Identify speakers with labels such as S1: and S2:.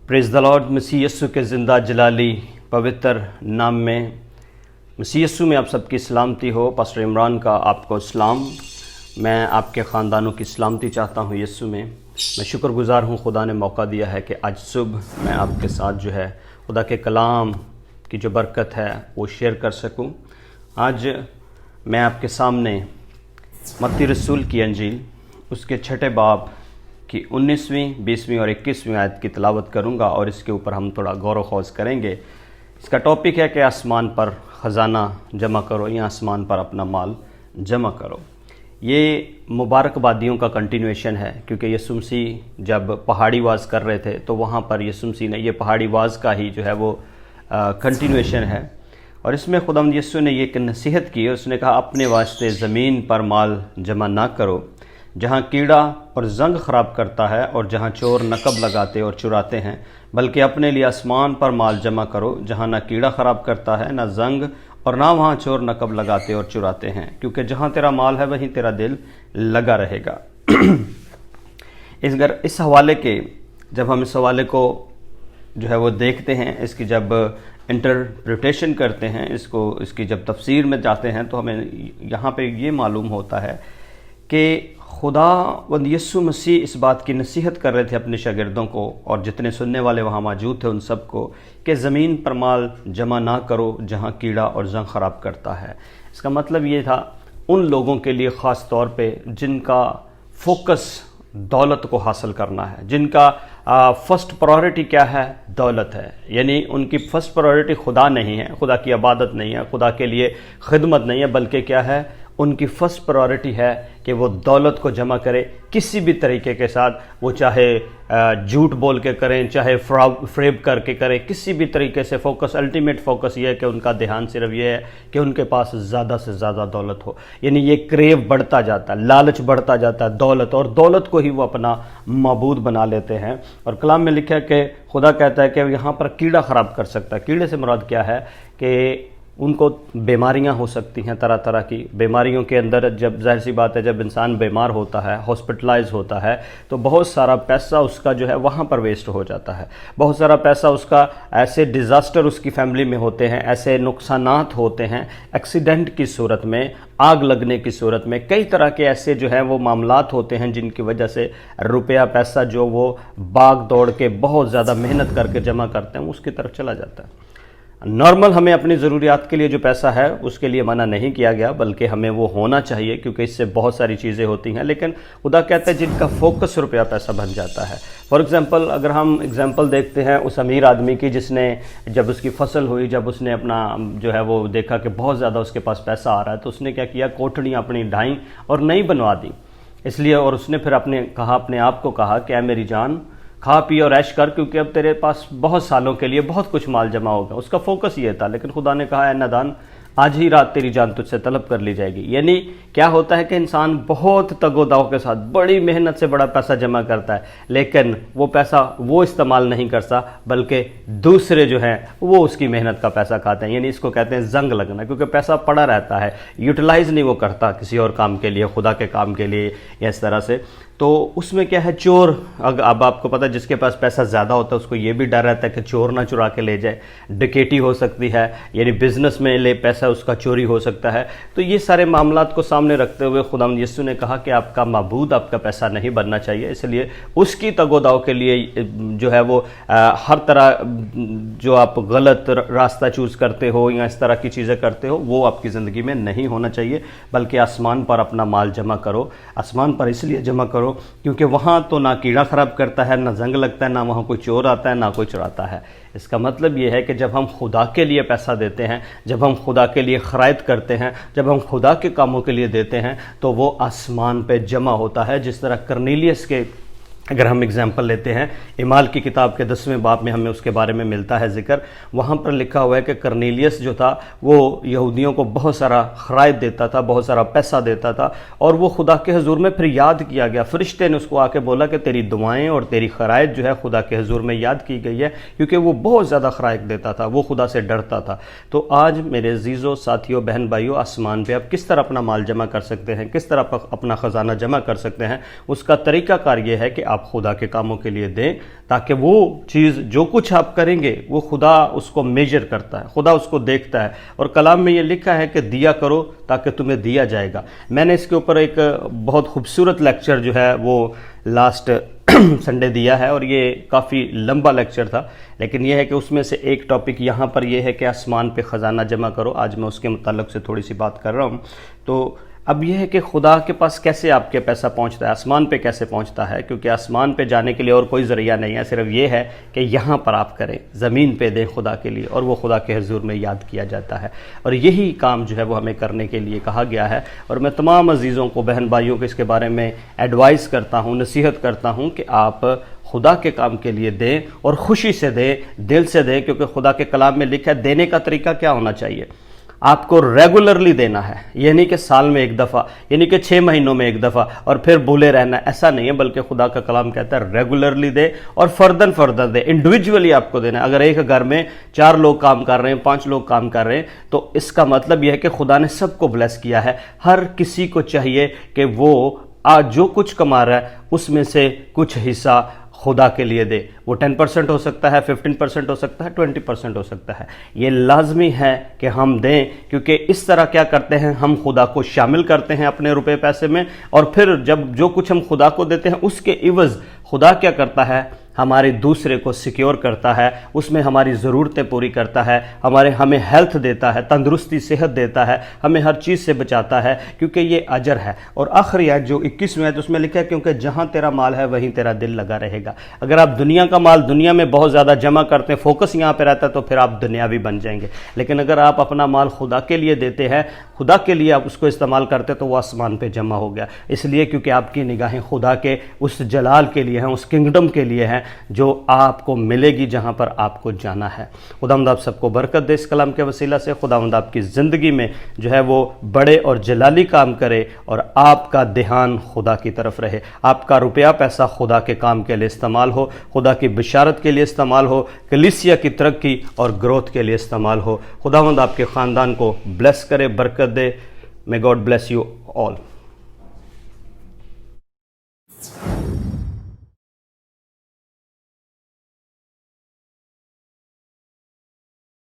S1: Praise the Lord. मसीह यस्सु के ज़िंदा जलाली पवित्र नाम में मसीह यस्सु में आप सबकी सलामती हो। पास्टर इमरान का आपको सलाम। मैं आपके ख़ानदानों की सलामती चाहता हूँ यस्सु में। मैं शुक्रगुज़ार हूँ, खुदा ने मौका दिया है कि आज सुबह मैं आपके साथ जो है खुदा के कलाम की जो बरकत है वो शेयर कर सकूँ। आज मैं आपके सामने मत्ती रसूल की अंजील उसके 6 बाब की 19वीं, 20वीं और 21वीं आयत की तिलावत करूंगा और इसके ऊपर हम थोड़ा गौर व खौज करेंगे। इसका टॉपिक है कि आसमान पर ख़जाना जमा करो या आसमान पर अपना माल जमा करो। ये मुबारकबादियों का कंटिन्यूएशन है, क्योंकि यीशु मसीह जब पहाड़ी वाज कर रहे थे तो वहाँ पर यीशु मसीह ने ये पहाड़ी वाज का ही जो है वो कंटिन्यूएशन है। और इसमें खुदावंद यीशु ने ये एक नसीहत की। उसने कहा अपने वास्ते ज़मीन पर माल जमा ना करो, जहाँ कीड़ा और जंग ख़राब करता है और जहाँ चोर नकब लगाते और चुराते हैं, बल्कि अपने लिए आसमान पर माल जमा करो, जहाँ ना कीड़ा ख़राब करता है ना जंग और ना वहाँ चोर नकब लगाते और चुराते हैं, क्योंकि जहाँ तेरा माल है वहीं तेरा दिल लगा रहेगा। इस हवाले के जब हम इस हवाले को जो है वो देखते हैं, इसकी जब इंटरप्रिटेशन करते हैं, इसकी जब तफसीर में जाते हैं, तो हमें यहाँ पे ये मालूम होता है कि खुदावंद यीशु मसीह इस बात की नसीहत कर रहे थे अपने शागिर्दों को और जितने सुनने वाले वहाँ मौजूद थे उन सब को, कि ज़मीन पर माल जमा ना करो जहाँ कीड़ा और जंग ख़राब करता है। इसका मतलब ये था उन लोगों के लिए ख़ास तौर पे जिनका फोकस दौलत को हासिल करना है, जिनका फर्स्ट प्रायोरिटी क्या है? दौलत है। यानी उनकी फर्स्ट प्रायोरिटी खुदा नहीं है, खुदा की इबादत नहीं है, खुदा के लिए खिदमत नहीं है, बल्कि क्या है? उनकी फर्स्ट प्रायोरिटी है कि वो दौलत को जमा करें किसी भी तरीके के साथ, वो चाहे झूठ बोल के करें, चाहे फ्रेब करके करें, किसी भी तरीके से फोकस, अल्टीमेट फोकस ये है कि उनका ध्यान सिर्फ ये है कि उनके पास ज़्यादा से ज़्यादा दौलत हो। यानी ये क्रेव बढ़ता जाता है, लालच बढ़ता जाता है दौलत, और दौलत को ही वो अपना माबूद बना लेते हैं। और कलाम में लिखा है कि खुदा कहता है कि यहाँ पर कीड़ा ख़राब कर सकता है। कीड़े से मुराद क्या है? कि उनको बीमारियां हो सकती हैं, तरह तरह की बीमारियों के अंदर जब जाहिर सी बात है जब इंसान बीमार होता है, हॉस्पिटलाइज होता है, तो बहुत सारा पैसा उसका जो है वहाँ पर वेस्ट हो जाता है। बहुत सारा पैसा उसका ऐसे डिज़ास्टर उसकी फैमिली में होते हैं, ऐसे नुकसानात होते हैं, एक्सीडेंट की सूरत में, आग लगने की सूरत में, कई तरह के ऐसे जो है वो मामलात होते हैं जिनकी वजह से रुपया पैसा जो वो भाग दौड़ के बहुत ज़्यादा मेहनत करके जमा करते हैं उसकी तरफ चला जाता है। नॉर्मल हमें अपनी ज़रूरियात के लिए जो पैसा है उसके लिए मना नहीं किया गया, बल्कि हमें वो होना चाहिए, क्योंकि इससे बहुत सारी चीज़ें होती हैं। लेकिन खुदा कहते हैं जिनका फोकस रुपया पैसा बन जाता है। फॉर एग्ज़ाम्पल, अगर हम एग्ज़ाम्पल देखते हैं उस अमीर आदमी की जिसने जब उसकी फसल हुई, जब उसने अपना जो है वो देखा कि बहुत ज़्यादा उसके पास पैसा आ रहा है, तो उसने क्या किया? कोठड़ियाँ अपनी ढाई और नई बनवा दी। इसलिए और उसने फिर अपने आप को कहा कि ऐ मेरी जान, खा पी और ऐश कर, क्योंकि अब तेरे पास बहुत सालों के लिए बहुत कुछ माल जमा होगा। उसका फोकस ये था। लेकिन खुदा ने कहा, ऐ नादान, आज ही रात तेरी जान तुझसे तलब कर ली जाएगी। यानी क्या होता है कि इंसान बहुत तगोदाव के साथ बड़ी मेहनत से बड़ा पैसा जमा करता है, लेकिन वो पैसा वो इस्तेमाल नहीं करता, बल्कि दूसरे जो हैं वो उसकी मेहनत का पैसा खाते हैं। यानी इसको कहते हैं जंग लगना, क्योंकि पैसा पड़ा रहता है, यूटिलाइज नहीं वो करता किसी और काम के लिए, खुदा के काम के लिए या इस तरह से। तो उसमें क्या है? चोर, अब आपको पता है जिसके पास पैसा ज़्यादा होता है उसको ये भी डर रहता है कि चोर ना चुरा के ले जाए, डकैती हो सकती है, यानी बिजनेस में ले पैसा उसका चोरी हो सकता है। तो ये सारे मामलात को सामने रखते हुए खुदावंद यीशु ने कहा कि आपका माबूद आपका पैसा नहीं बनना चाहिए। इसलिए उसकी तगोदाव के लिए जो है वो हर तरह जो आप गलत रास्ता चूज़ करते हो या इस तरह की चीज़ें करते हो वो आपकी ज़िंदगी में नहीं होना चाहिए, बल्कि आसमान पर अपना माल जमा करो। आसमान पर इसलिए जमा करो क्योंकि वहाँ तो ना कीड़ा ख़राब करता है, ना जंग लगता है, ना वहाँ कोई चोर आता है, ना कोई चुराता है। इसका मतलब ये है कि जब हम खुदा के लिए पैसा देते हैं, जब हम खुदा के लिए खरायत करते हैं, जब हम खुदा के कामों के लिए देते हैं, तो वो आसमान पे जमा होता है। जिस तरह करनीलियस के अगर हम एग्जाम्पल लेते हैं, इमाल की किताब के 10वें बाब में हमें उसके बारे में मिलता है जिक्र। वहाँ पर लिखा हुआ है कि करनीलियस जो था वो यहूदियों को बहुत सारा खरायत देता था, बहुत सारा पैसा देता था, और वो खुदा के हुजूर में फिर याद किया गया। फरिश्ते ने उसको आके बोला कि तेरी दुआएं और तेरी खरायत जो है खुदा के हुजूर में याद की गई है, क्योंकि वो बहुत ज़्यादा खरायत देता था, वो खुदा से डरता था। तो आज मेरे अजीज़ों, साथियों, बहन भाइयों, आसमान पर आप किस तरह अपना माल जमा कर सकते हैं, किस तरह अपना ख़जाना जमा कर सकते हैं, उसका तरीक़ाकार ये है कि آپ خدا کے کاموں کے لیے دیں، تاکہ وہ چیز جو کچھ آپ کریں گے وہ خدا اس کو میجر کرتا ہے، خدا اس کو دیکھتا ہے، اور کلام میں یہ لکھا ہے کہ دیا کرو تاکہ تمہیں دیا جائے گا۔ میں نے اس کے اوپر ایک بہت خوبصورت لیکچر جو ہے وہ لاسٹ سنڈے دیا ہے، اور یہ کافی لمبا لیکچر تھا، لیکن یہ ہے کہ اس میں سے ایک ٹاپک یہاں پر یہ ہے کہ آسمان پہ خزانہ جمع کرو۔ آج میں اس کے متعلق سے تھوڑی سی بات کر رہا ہوں۔ تو اب یہ ہے کہ خدا کے پاس کیسے آپ کے پیسہ پہنچتا ہے، آسمان پہ کیسے پہنچتا ہے، کیونکہ آسمان پہ جانے کے لیے اور کوئی ذریعہ نہیں ہے، صرف یہ ہے کہ یہاں پر آپ کریں، زمین پہ دیں خدا کے لیے، اور وہ خدا کے حضور میں یاد کیا جاتا ہے، اور یہی کام جو ہے وہ ہمیں کرنے کے لیے کہا گیا ہے۔ اور میں تمام عزیزوں کو، بہن بھائیوں کو اس کے بارے میں ایڈوائز کرتا ہوں، نصیحت کرتا ہوں کہ آپ خدا کے کام کے لیے دیں، اور خوشی سے دیں، دل سے دیں، کیونکہ خدا کے کلام میں لکھا ہے دینے کا طریقہ کیا ہونا چاہیے، آپ کو ریگولرلی دینا ہے، یہ نہیں کہ سال میں ایک دفعہ، یہ نہیں کہ 6 مہینوں میں ایک دفعہ اور پھر بھولے رہنا، ایسا نہیں ہے، بلکہ خدا کا کلام کہتا ہے ریگولرلی دے، اور فردن دے، انڈیویجولی آپ کو دینا ہے۔ اگر ایک گھر میں 4 لوگ کام کر رہے ہیں، 5 لوگ کام کر رہے ہیں، تو اس کا مطلب یہ ہے کہ خدا نے سب کو بلیس کیا ہے۔ ہر کسی کو چاہیے کہ وہ آج جو کچھ کما رہا ہے اس میں سے کچھ حصہ خدا کے لیے دے، وہ 10% ہو سکتا ہے، 15% ہو سکتا ہے، 20% ہو سکتا ہے، یہ لازمی ہے کہ ہم دیں، کیونکہ اس طرح کیا کرتے ہیں، ہم خدا کو شامل کرتے ہیں اپنے روپے پیسے میں، اور پھر جب جو کچھ ہم خدا کو دیتے ہیں اس کے عوض خدا کیا کرتا ہے، ہمارے دوسرے کو سیکیور کرتا ہے، اس میں ہماری ضرورتیں پوری کرتا ہے، ہمیں ہیلتھ دیتا ہے، تندرستی صحت دیتا ہے، ہمیں ہر چیز سے بچاتا ہے، کیونکہ یہ اجر ہے۔ اور آخری آیت جو 21ویں آیت اس میں لکھا ہے، کیونکہ جہاں تیرا مال ہے وہیں تیرا دل لگا رہے گا۔ اگر آپ دنیا کا مال دنیا میں بہت زیادہ جمع کرتے ہیں، فوکس یہاں پہ رہتا ہے، تو پھر آپ دنیاوی بن جائیں گے، لیکن اگر آپ اپنا مال خدا کے لیے دیتے ہیں، خدا کے لیے آپ اس کو استعمال کرتے، تو وہ آسمان پہ جمع ہو گیا، اس لیے کیونکہ آپ کی نگاہیں خدا کے اس جلال کے لیے ہیں، اس کنگڈم کے لیے ہیں جو آپ کو ملے گی جہاں پر آپ کو جانا ہے۔ خداوند آپ سب کو برکت دے اس کلام کے وسیلہ سے، خداوند آپ کی زندگی میں جو ہے وہ بڑے اور جلالی کام کرے، اور آپ کا دھیان خدا کی طرف رہے، آپ کا روپیہ پیسہ خدا کے کام کے لیے استعمال ہو، خدا کی بشارت کے لیے استعمال ہو، کلیسیا کی ترقی اور گروتھ کے لیے استعمال ہو۔ خداوند آپ کے خاندان کو بلیس کرے، برکت دے۔ May God bless you all.